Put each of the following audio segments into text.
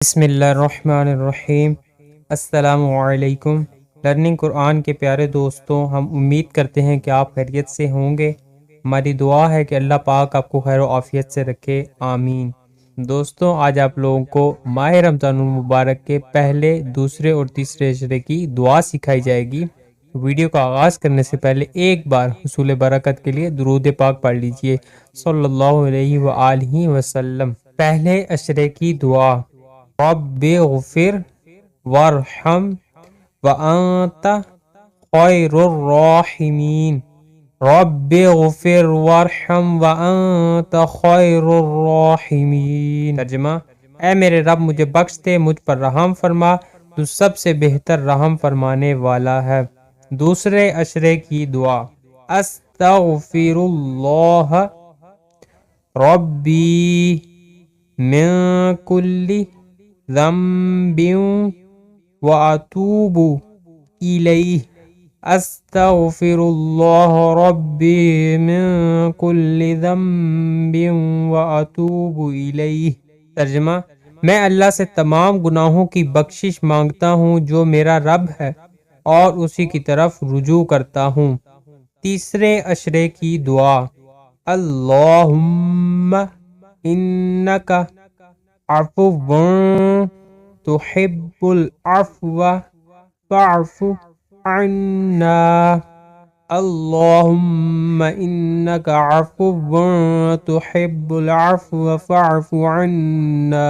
بسم اللہ الرحمن الرحیم۔ السلام علیکم۔ لرننگ قرآن کے پیارے دوستوں، ہم امید کرتے ہیں کہ آپ خیریت سے ہوں گے۔ ہماری دعا ہے کہ اللہ پاک آپ کو خیر و عافیت سے رکھے، آمین۔ دوستوں، آج آپ لوگوں کو ماہ رمضان المبارک کے پہلے، دوسرے اور تیسرے عشرے کی دعا سکھائی جائے گی۔ ویڈیو کا آغاز کرنے سے پہلے ایک بار حصول برکت کے لیے درود پاک پڑھ لیجئے، صلی اللہ علیہ وآلہ وسلم۔ پہلے عشرے کی دعا: رب اغفر وارحم وانت خیر الراحمین۔ رب اغفر وارحم وانت خیر الراحمین۔ ترجمہ: اے میرے رب، مجھے بخش دے، مجھ پر رحم فرما، تو سب سے بہتر رحم فرمانے والا ہے۔ دوسرے عشرے کی دعا: استغفر اللہ ربی من کل ذنب واتوب الیہ۔ استغفر اللہ ربی من کل ذنب واتوب الیہ۔ ترجمہ: میں اللہ سے تمام گناہوں کی بخشش مانگتا ہوں جو میرا رب ہے، اور اسی کی طرف رجوع کرتا ہوں۔ تیسرے عشرے کی دعا: اللہم انک عفو تحب العفو فاعف عنا۔ اللہم انک عفو تحب العفو فاعف عنا۔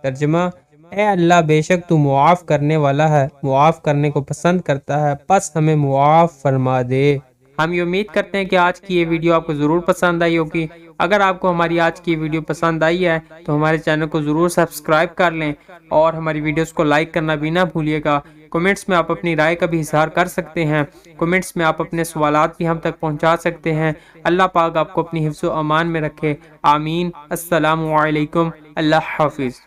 ترجمہ: اے اللہ، بے شک تو معاف کرنے والا ہے، معاف کرنے کو پسند کرتا ہے، پس ہمیں معاف فرما دے۔ ہم یہ امید کرتے ہیں کہ آج کی یہ ویڈیو آپ کو ضرور پسند آئی ہوگی۔ اگر آپ کو ہماری آج کی ویڈیو پسند آئی ہے تو ہمارے چینل کو ضرور سبسکرائب کر لیں، اور ہماری ویڈیوز کو لائک کرنا بھی نہ بھولیے گا۔ کمنٹس میں آپ اپنی رائے کا بھی اظہار کر سکتے ہیں۔ کمنٹس میں آپ اپنے سوالات بھی ہم تک پہنچا سکتے ہیں۔ اللہ پاک آپ کو اپنی حفظ و امان میں رکھے، آمین۔ السلام علیکم، اللہ حافظ۔